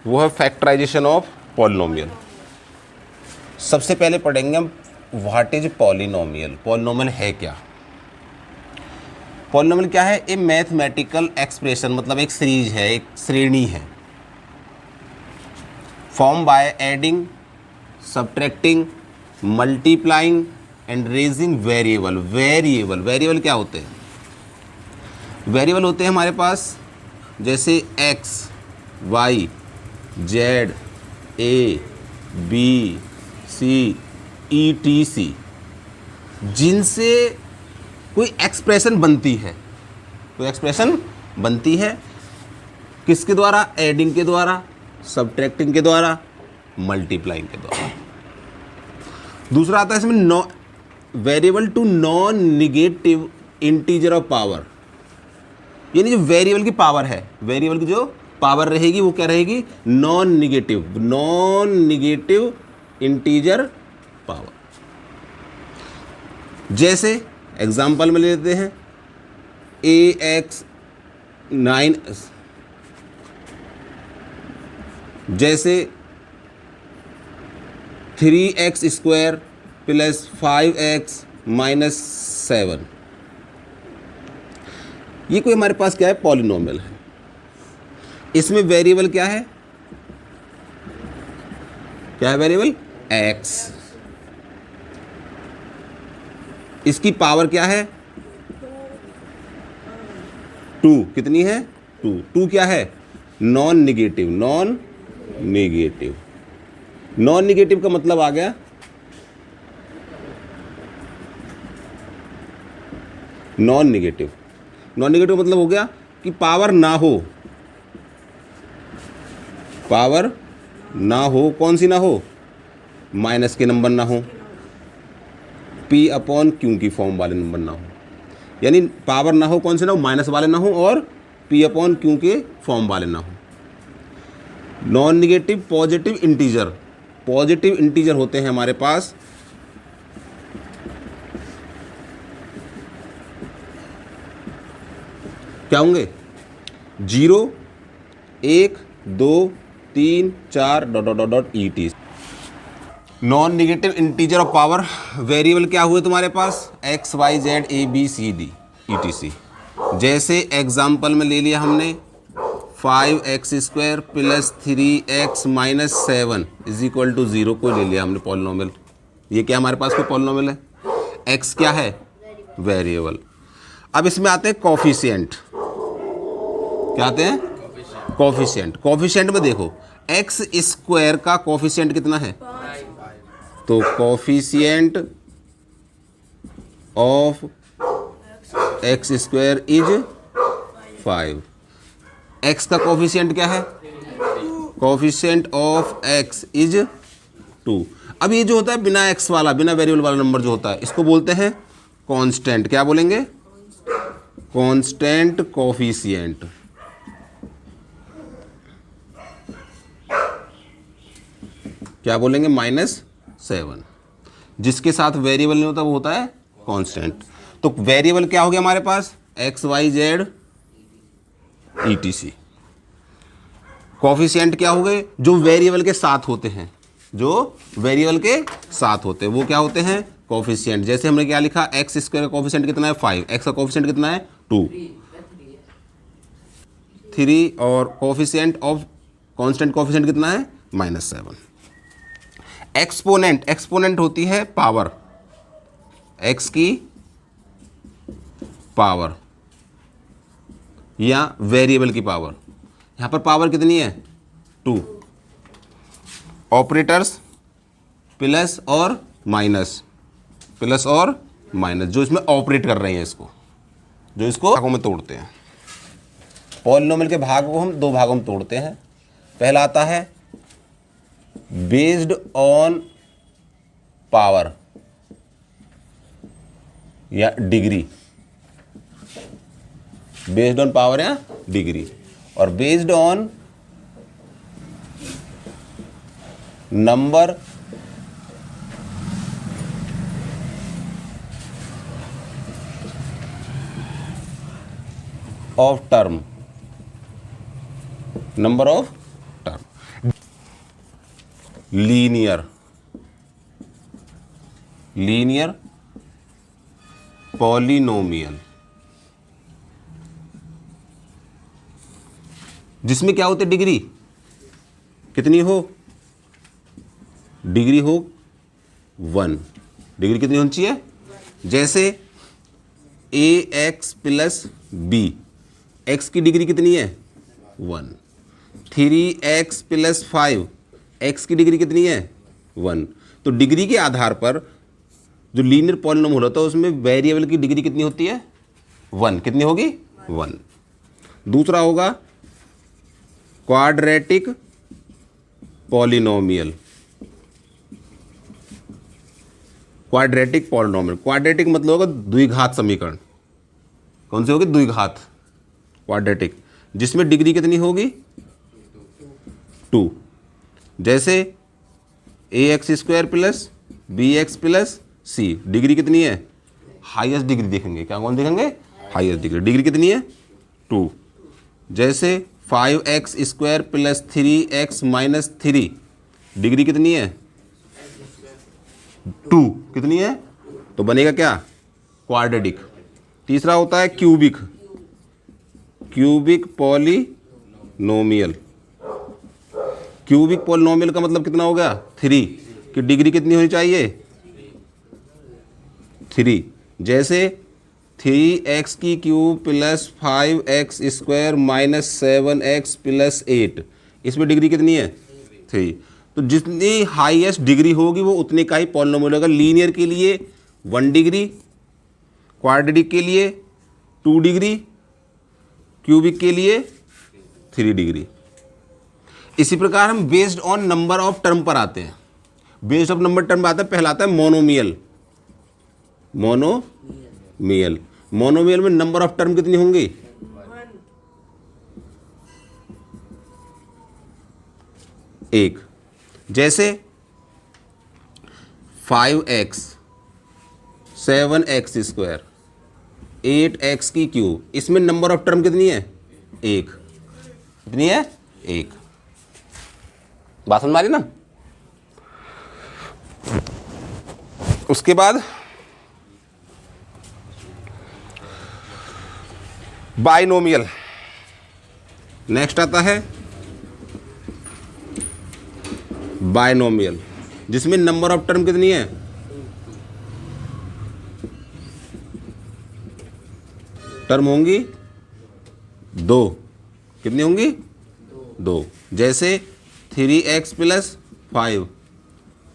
वो है factorization of polynomial. सबसे पहले पढ़ेंगे हम व्हाट इज पॉलिनोमियल। पॉलिनोमियल है क्या? पॉलिनोमियल क्या है? ए मैथमेटिकल एक्सप्रेशन, मतलब एक सीरीज है, एक श्रेणी है, form by adding, subtracting, multiplying and raising variable. Variable क्या होते हैं? वेरिएबल होते हैं हमारे पास जैसे एक्स, वाई, जेड, ए, बी, सी, ई, टी, सी, जिनसे कोई एक्सप्रेशन बनती है। कोई एक्सप्रेशन बनती है किसके द्वारा? एडिंग के द्वारा, सब्ट्रैक्टिंग के द्वारा, मल्टीप्लाइंग के द्वारा। दूसरा आता है इसमें variable to non negative integer of power, यानी जो वेरिएबल की पावर है, वेरिएबल की जो पावर रहेगी वो क्या रहेगी? Non negative integer power. जैसे एग्जांपल में लेते हैं ax 9, जैसे 3x² प्लस 5x माइनस 7। ये कोई हमारे पास क्या है? पॉलिनोमियल है। इसमें वेरिएबल क्या है? क्या है वेरिएबल? x। इसकी पावर क्या है? 2। कितनी है? 2 क्या है? Non negative. नॉन निगेटिव का मतलब आ गया नॉन निगेटिव मतलब हो गया कि पावर ना हो। कौन सी ना हो? माइनस के नंबर ना हो, P अपॉन Q की फॉर्म वाले नंबर ना हो। यानी पावर ना हो, कौन से ना हो? माइनस वाले ना हो, और P अपॉन Q के फॉर्म वाले ना हो। नॉन निगेटिव पॉजिटिव इंटीजर होते हैं हमारे पास क्या होंगे? 0, 1, 2, 3, 4 ... ET। Non negative integer of power variable क्या हुए तुम्हारे पास? x, y, z, a, b, c, d, etc। जैसे एग्जाम्पल में ले लिया हमने 5x² plus 3x minus 7 is equal to 0 को ले लिया हमने पॉलिनोमियल। ये क्या हमारे पास कोई पॉलिनोमियल है? x क्या है? वेरिएबल। अब इसमें आते हैं कोफिशिएंट। क्या आते हैं? कोफिशिएंट में देखो x² का कोफिशिएंट कितना है? तो coefficient of x² is 5। x का कोफिशिएंट क्या है? Coefficient of x is 2। अब ये जो होता है बिना x वाला, बिना वेरिएबल वाला नंबर जो होता है, इसको बोलते हैं कांस्टेंट। क्या बोलेंगे? Constant coefficient. क्या बोलेंगे? -7। जिसके साथ वेरिएबल नहीं होता वो होता है कांस्टेंट। तो वेरिएबल क्या हो गया हमारे पास? x, y, z, etc। Coefficient क्या हो गए? जो वेरिएबल के साथ होते हैं, वो क्या होते हैं? कोफिशिएंट। जैसे हमने क्या लिखा? x² का कोफिशिएंट कितना है? 5। x का कोफिशिएंट कितना है? 2, 3, और कोफिशिएंट ऑफ कांस्टेंट कोफिशिएंट कितना है? -7। एक्सपोनेंट होती है पावर, x की पावर या वेरिएबल की पावर। यहां पर पावर कितनी है? 2। ऑपरेटर्स प्लस और माइनस, जो इसमें ऑपरेट कर रहे हैं, जो इसको भागों में तोड़ते हैं। पॉलिनोमियल के भागों को हम 2 भागों में तोड़ते हैं। पहला आता है बेस्ड ऑन पावर या डिग्री, और based on number of term, linear polynomial, जिसमें क्या होते डिग्री कितनी हो, डिग्री हो 1, डिग्री कितनी होनी चाहिए, जैसे ax प्लस बी, एक्स की डिग्री कितनी है 1, 3x प्लस 5, एक्स की डिग्री कितनी है 1। तो डिग्री के आधार पर जो लीनियर पॉलिनोमियल होता है उसमें वेरिएबल की डिग्री कितनी होती है 1, कितनी होगी 1। दूसरा होगा quadratic polynomial, quadratic polynomial, quadratic मतलब होगा द्विघात समीकरण, कौन सी होगी द्विघात, क्वाड्रेटिक, जिसमें डिग्री कितनी होगी 2, जैसे ax square plus B X plus C, degree कितनी है, हाईएस्ट डिग्री देखेंगे, क्या कौन देखेंगे, हाईएस्ट डिग्री, डिग्री कितनी है 2, जैसे 5x square plus 3x minus 3, degree कितनी है 2, कितनी है, तो बनेगा क्या क्वाड्रेटिक। तीसरा होता है क्यूबिक पॉलिनोमियल, क्यूबिक पॉलिनोमियल का मतलब कितना हो गया 3, कि डिग्री कितनी होनी चाहिए 3, जैसे 3x की cube plus 5x square minus 7x plus 8, इसमें डिग्री कितनी है 3। तो जितनी हाईएस्ट डिग्री होगी वो उतने का ही पॉलिनोमियल होगा। लीनियर के लिए 1 डिग्री, क्वाड्रेटिक के लिए 2 डिग्री, क्यूबिक के लिए 3 डिग्री। इसी प्रकार हम based on number of term पर आते हैं। बेस्ड ऑफ नंबर टर्म आता है, पहला आता है मोनोमियल, मोनोमियल में नंबर ऑफ टर्म कितनी होंगी 1, जैसे 5x 7x स्क्वायर 8x की क्यूब, इसमें नंबर ऑफ टर्म कितनी है 1, कितनी है 1। बात समझ आ रही ना। उसके बाद बाइनोमियल, नेक्स्ट आता है बाइनोमियल, जिसमें नंबर ऑफ टर्म कितनी है, टर्म होंगी 2, कितनी होंगी 2, जैसे 3x plus 5,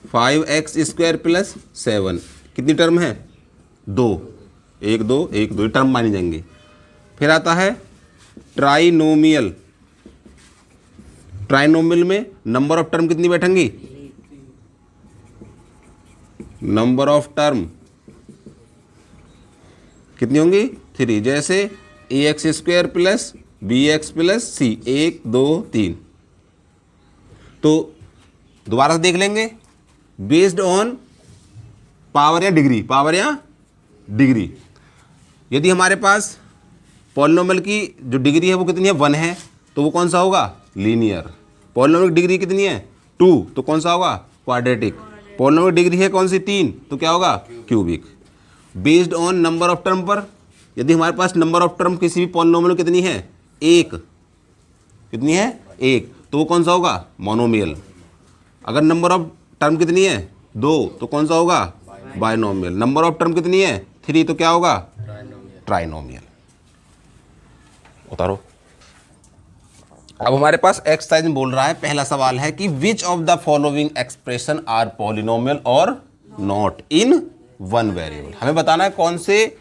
5x square plus 7, कितनी टर्म है 2, 1 2 1 2 टर्म मानी जाएंगी। फिर आता है ट्राइनोमियल, ट्राइनोमियल में नंबर ऑफ टर्म कितनी बैठेंगी, नंबर ऑफ टर्म कितनी होंगी 3, जैसे ax square plus B X plus C, 1 2 3। तो दोबारा से देख लेंगे, बेस्ड ऑन पावर या डिग्री, पावर या डिग्री। यदि हमारे पास पॉलिनोमियल की जो डिग्री है वो कितनी है 1 है, तो वो कौन सा होगा लीनियर। पॉलिनोमियल की डिग्री कितनी है 2, तो कौन सा होगा क्वाड्रेटिक। पॉलिनोमियल की डिग्री है कौन सी 3, तो क्या होगा cubic. Based on number of term पर, यदि हमारे पास नंबर ऑफ टर्म किसी भी पॉलिनोमियल कितनी है 1, कितनी है 1, तो वो कौन सा होगा मोनोमियल। अगर नंबर ऑफ टर्म कितनी है 2, तो कौन सा होगा बाइनोमियल। नंबर ऑफ टर्म कितनी है 3, तो क्या होगा ट्राइनोमियल। उतारो। अब हमारे पास एक्सरसाइज में बोल रहा है, पहला सवाल है कि which of the following expression are polynomial और नॉट इन वन वेरिएबल। हमें बताना है कौन से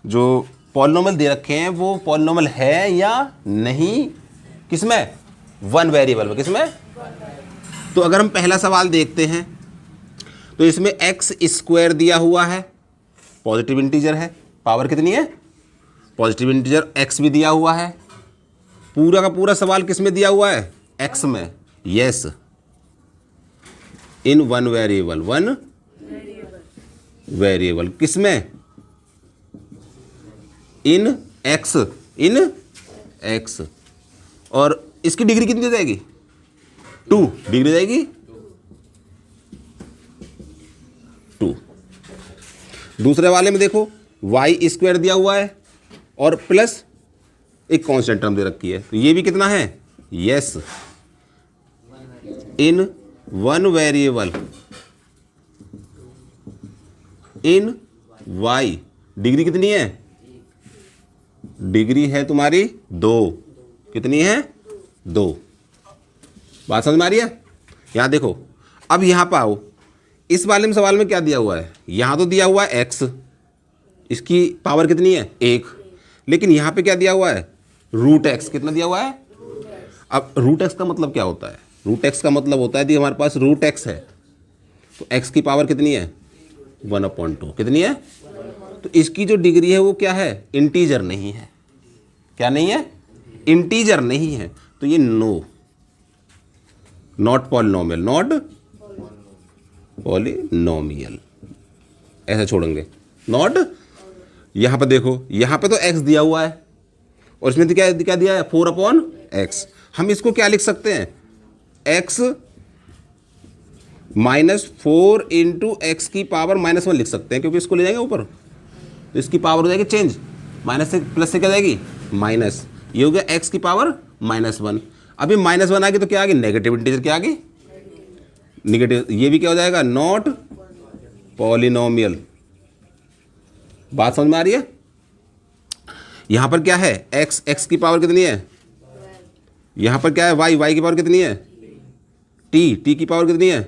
जो पॉलिनोमियल दे रखे हैं वो पॉलिनोमियल है या नहीं, किसमें वन वेरिएबल में, किसमें। तो अगर हम पहला सवाल देखते हैं तो इसमें एक्स स्क्वायर दिया हुआ है, पॉजिटिव इंटीजर है, पावर कितनी है पॉजिटिव इंटीजर, एक्स भी दिया हुआ है। पूरा का पूरा सवाल किस में दिया हुआ है एक्स में, yes in one variable, one variable किस में, इन एक्स, इन एक्स। और इसकी डिग्री कितनी हो जाएगी 2 डिग्री जाएगी दूसरे वाले में देखो वाई स्क्वायर दिया हुआ है और प्लस एक कांस्टेंट टर्म दे रखी है, तो ये भी कितना है, yes, in one variable in y degree कितनी है, डिग्री है तुम्हारी 2, कितनी है 2। बात समझ में आ रही है। यहां देखो, अब यहां पर आओ, इस वाले में सवाल में क्या दिया हुआ है, यहां तो दिया हुआ है एक्स, इसकी पावर कितनी है 1, लेकिन यहां पे क्या दिया हुआ है रूट एक्स, कितना दिया हुआ है। अब रूट एक्स का मतलब क्या होता है, रूट एक्स का मतलब होता है कि हमारे पास रूट एक्स है तो एक्स की पावर कितनी है 1/2, कितनी है, तो इसकी जो डिग्री है वो क्या है, इंटीजर नहीं है, क्या नहीं है, इंटीजर नहीं है, तो ये नॉट पॉलिनोमियल, नॉट पॉलिनोमियल, ऐसा छोड़ेंगे, नॉट। यहां पर देखो, यहां पे तो x दिया हुआ है और इसमें तो क्या दिया है 4/x, हम इसको क्या लिख सकते हैं, x -4 × x की पावर -1 लिख सकते हैं, क्योंकि इसको ले जाएंगे ऊपर तो इसकी पावर हो जाएगी चेंज, माइनस से प्लस से क्या जाएगी माइनस, ये हो गया x की पावर -1। अभी -1 आ गई तो क्या आ गई, नेगेटिव इंटीजर, क्या आ गई निगेटिव, ये भी क्या हो जाएगा नॉट पॉलिनोमियल। बात समझ में आ रही है। यहां पर क्या है x की पावर कितनी है, यहां पर क्या है y की पावर कितनी है, t की पावर कितनी है,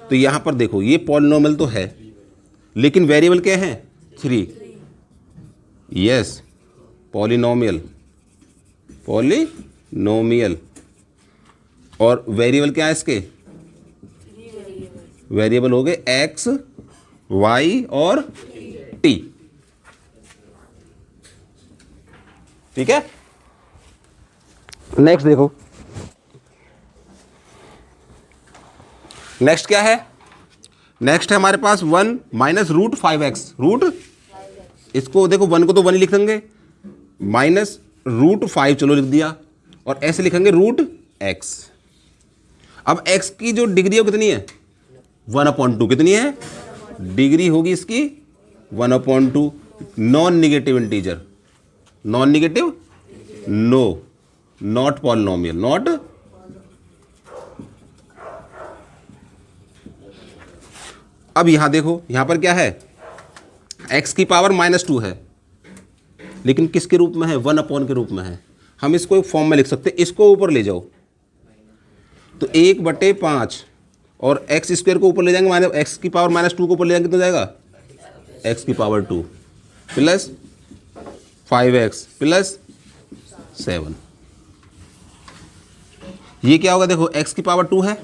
तो यहां पर देखो ये पॉलिनोमियल तो है लेकिन वेरिएबल क्या है 3, यस, पॉलिनोमियल, और वेरिएबल क्या है इसके, वेरिएबल हो गए x, y और t, ठीक है। नेक्स्ट देखो, नेक्स्ट क्या है, नेक्स्ट है हमारे पास 1 - √5x, रूट, इसको देखो 1 को तो 1 ही लिख देंगे, -√5 चलो लिख दिया, और ऐसे लिखेंगे √x। अब x की जो डिग्री है कितनी है 1/2, कितनी है, डिग्री होगी इसकी 1/2, non negative integer, non negative, no, not polynomial, not. अब यहां देखो, यहां पर क्या है x की पावर -2 है, लेकिन किसके रूप में है 1/, के रूप में है, हम इसको एक फॉर्म में लिख सकते हैं, इसको ऊपर ले जाओ तो 1/5 और x² को ऊपर ले जाएंगे, x की पावर -2 को ऊपर ले जाएंगे, कितना जाएगा x की पावर 2 प्लस 5x प्लस 7, ये क्या होगा, देखो x की पावर 2 है,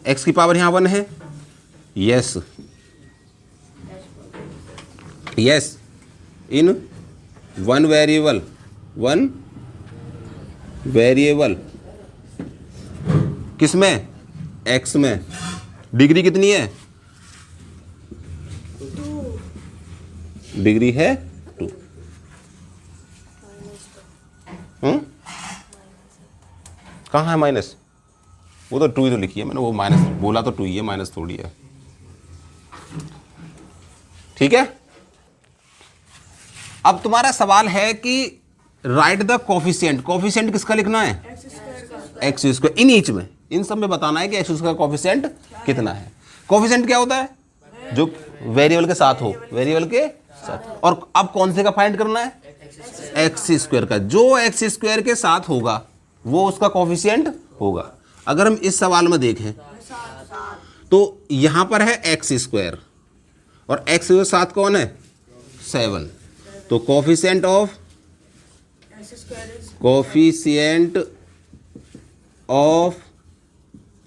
x की पावर यहां 1 है, yes, yes, in one variable किसमें, x में, डिग्री कितनी है, डिग्री है 2, कहाँ है माइनस, वो तो 2 ही तो लिखी है मैंने, वो माइनस बोला तो 2 ही है, माइनस थोड़ी है, ठीक है। अब तुम्हारा सवाल है कि राइट द कोफिशिएंट, कोफिशिएंट किसका लिखना है x², इन ईच में, इन सब में बताना है कि x² का कोफिशिएंट कितना है। कोफिशिएंट क्या होता है, जो वेरिएबल के साथ हो, वेरिएबल के साथ, और अब कौन से का फाइंड करना है x² का, जो x² के साथ होगा वो उसका कोफिशिएंट होगा। अगर हम इस सवाल में देखें तो यहां पर है x² और x के साथ कौन है 7, तो कोफिशिएंट ऑफ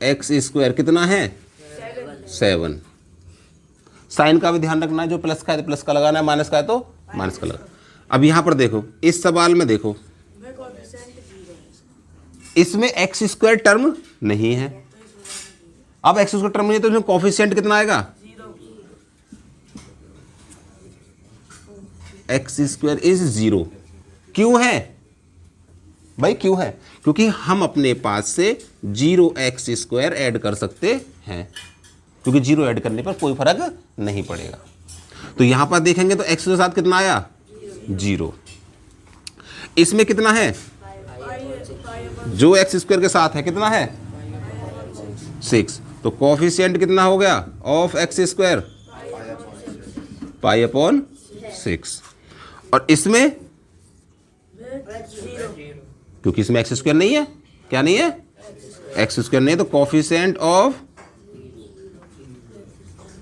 x² कितना है 7। साइन का भी ध्यान रखना है, जो प्लस का है तो प्लस का लगाना है, माइनस का है तो माइनस का लगाना। अब यहां पर देखो, इस सवाल में देखो, इसमें x² टर्म नहीं है, अब x² टर्म नहीं है तो इसमें कोफिशिएंट कितना आएगा, x² इज 0। क्यों है भाई, क्यों है, क्योंकि हम अपने पास से 0x² ऐड कर सकते हैं, क्योंकि 0 ऐड करने पर कोई फर्क नहीं पड़ेगा। तो यहाँ पर देखेंगे तो x के साथ कितना आया 0। इसमें कितना है जो x स्क्वायर के साथ है कितना है 6, तो कोफिशिएंट कितना हो गया ऑफ x स्क्वायर π/6। और इसमें क्योंकि इसमें x स्क्वायर नहीं है, क्या नहीं है x स्क्वायर नहीं है, तो coefficient of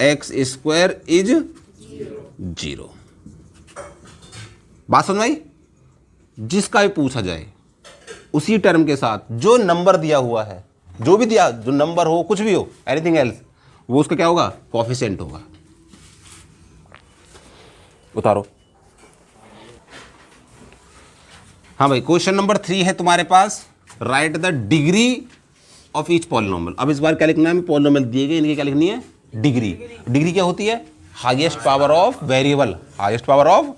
x square is 0। बात समझ आई? जिसका भी पूछा जाए उसी टर्म के साथ जो नंबर दिया हुआ है, जो भी दिया, जो नंबर हो कुछ भी हो, एनीथिंग एल्स, वो उसका क्या होगा कोफिशिएंट होगा। उतारो। हाँ भाई, क्वेश्चन नंबर 3 है तुम्हारे पास, right the degree of each polynomial. अब इस बार क्या लिखना है, पॉलिनोमियल दिए गए, इनकी क्या लिखनी है डिग्री। डिग्री क्या होती है highest power of variable, highest power of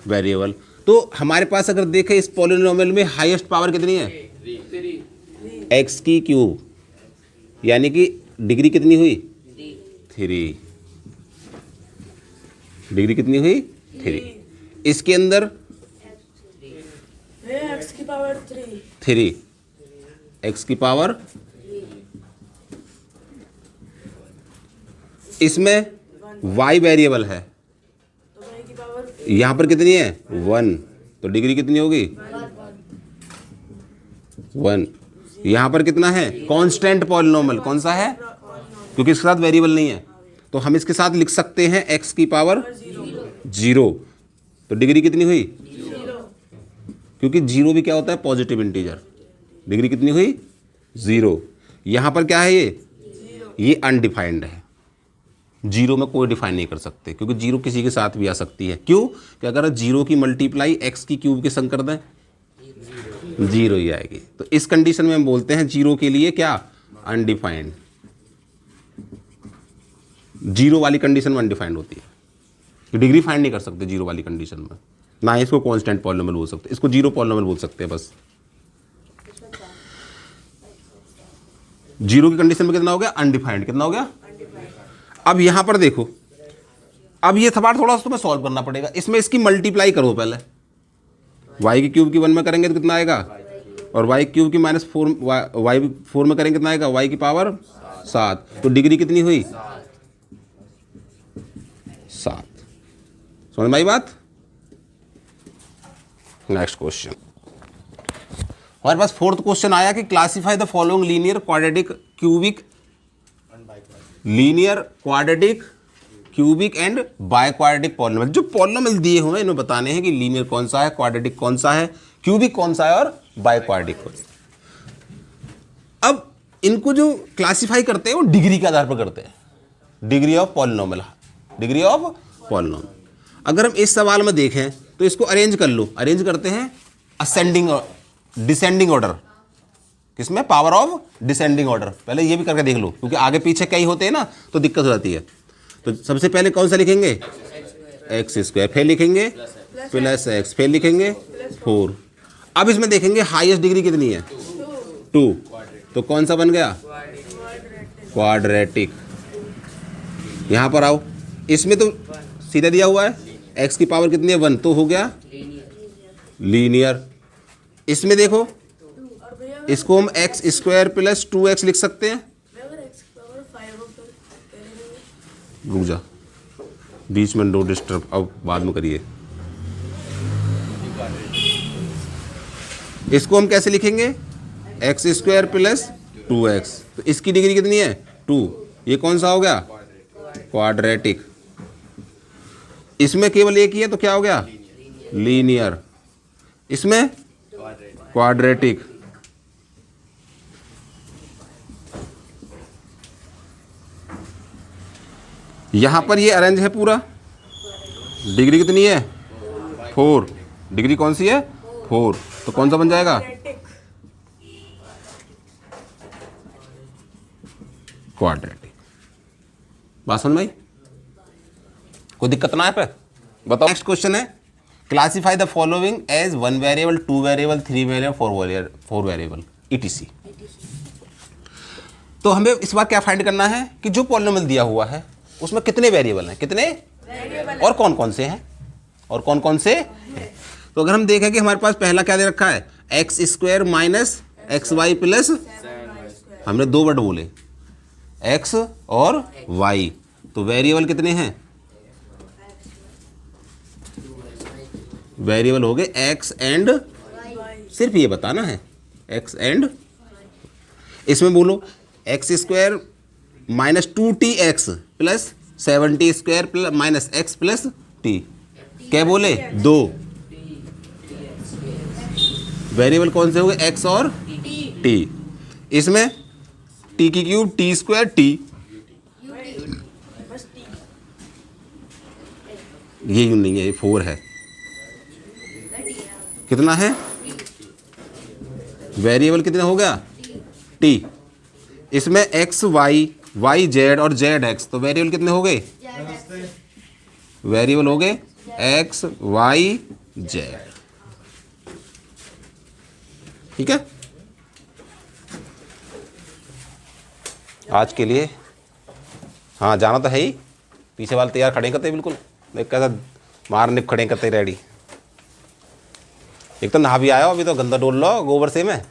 variable. तो हमारे पास अगर देखें इस पॉलिनोमियल में हाईएस्ट पावर कितनी है एक्स की क्यूब, यानी कि डिग्री कितनी हुई 3। डिग्री कितनी हुई 3। इसके अंदर एक्स की पावर 3, एक्स की पावर, इसमें y वेरिएबल है, तो y की पावर यहां पर कितनी है 1, तो डिग्री कितनी होगी 1। यहां पर कितना है कांस्टेंट पॉलिनोमियल, कौन सा है क्योंकि इसके साथ वेरिएबल नहीं है, तो हम इसके साथ लिख सकते हैं x की पावर 0, तो डिग्री कितनी हुई 0, क्योंकि 0 भी क्या होता है पॉजिटिव इंटीजर। डिग्री कितनी हुई 0। यहां पर क्या है ये अनडिफाइंड है, 0 में कोई डिफाइन नहीं कर सकते, क्योंकि 0 किसी के साथ भी आ सकती है। क्यों कि अगर 0 की मल्टीप्लाई x की क्यूब के संग कर दें 0 ही आएगी। तो इस कंडीशन में हम बोलते हैं 0 के लिए क्या अनडिफाइंड, 0 वाली कंडीशन में अनडिफाइंड होती है, तो डिग्री फाइंड नहीं कर सकते 0 वाली कंडीशन में, ना इसको कांस्टेंट पॉलिनोमियल बोल सकते, इसको 0 पॉलिनोमियल बोल सकते हैं बस। 0 की कंडीशन में कितना हो गया अनडिफाइंड, कितना हो गया। अब यहां पर देखो, अब ये सवाल थोड़ा सा तुम्हें सॉल्व करना पड़ेगा। इसमें इसकी मल्टीप्लाई करो पहले, y की क्यूब की 1 में करेंगे तो कितना आएगा, और y क्यूब की -4 y 4 में करेंगे कितना आएगा y की पावर 7, तो डिग्री कितनी हुई 7। समझ में आई बात। नेक्स्ट क्वेश्चन हमारे पास 4th क्वेश्चन आया कि classify the following linear quadratic cubic, linear quadratic cubic and biquadratic polynomial. जो पॉलिनोमियल दिए हुए हैं इन्हें बताने हैं कि लीनियर कौन सा है, क्वाड्रेटिक कौन सा है, क्यूबिक कौन सा है और बायक्वाड्रेटिक कौन सा। अब इनको जो क्लासिफाई करते हैं वो डिग्री के आधार पर करते हैं, degree of polynomial, degree of polynomial. अगर हम इस सवाल में देखें तो इसको अरेंज कर लो, अरेंज करते हैं असेंडिंग डिसेंडिंग ऑर्डर, किसमें पावर ऑफ डिसेंडिंग ऑर्डर। पहले ये भी करके देख लो, क्योंकि आगे पीछे कई होते हैं ना तो दिक्कत हो जाती है। तो सबसे पहले कौन सा लिखेंगे एक्स स्क्वायर, फिर लिखेंगे प्लस एक्स, फिर लिखेंगे 4। अब इसमें देखेंगे हाईएस्ट डिग्री कितनी है 2, तो कौन सा बन गया क्वाड्रेटिक। यहां पर आओ, इसमें तो सीधा दिया हुआ है एक्स की पावर कितनी है 1, तो हो गया लीनियर। इसमें देखो और भैया इसको हम एक्स स्क्वायर प्लस 2x लिख सकते हैं। अगर x की पावर 5 हो तो करेंगे रुक जा, बीच में नो डिस्टर्ब, अब बाद में करिए। इसको हम कैसे लिखेंगे एक्स स्क्वायर प्लस 2x, तो इसकी डिग्री कितनी है 2, ये कौन सा हो गया क्वाड्रेटिक। इसमें केवल एक ही है तो क्या हो गया लीनियर, इसमें क्वाड्रेटिक। यहां पर ये अरेंज है पूरा, डिग्री कितनी है 4, डिग्री कौन सी है 4, तो कौन सा बन जाएगा क्वाड्रेटिक। बात समझ में आई, कोई दिक्कत ना है पे बताओ। नेक्स्ट क्वेश्चन है classify the following as 1 variable, 2 variable, 3 variable, 4 variable etc। तो हमें इस बार क्या फाइंड करना है कि जो पॉलिनोमियल दिया हुआ है उसमें कितने वेरिएबल हैं, कितने और कौन कौन से हैं, और कौन कौन से हैं? तो अगर हम देखें कि हमारे पास पहला क्या दे रखा है, x square minus x y plus, हमने दो वर्ड बोले एक्स और वाई, तो वेरिएबल कितने हैं, वेरिएबल हो गए एक्स एंड, सिर्फ ये बताना है एक्स एंड, इसमें बोलो x square minus 2t x plus 7t square plus minus x plus T, क्या बोले, दो वेरिएबल कौन से हो गए, एक्स और टी, इसमें टी की क्यूब टी स्क्वायर टी, बस टी। ये यूं नहीं है, ये 4 है, कितना है, वेरिएबल कितना हो गया, टी, इसमें एक्स वाई, वाई जेड और जेड एक्स, तो वेरिएबल कितने हो गए, वेरिएबल हो गए एक्स वाई जेड, ठीक है। आज के लिए हाँ जाना तो है ही, पीछे वाले तैयार खड़े करते बिल्कुल, देख कैसा मार निप खड़े करते रेडी, एक तो नहा भी आया हो, अभी तो गंदा डोल लो गोबर से में,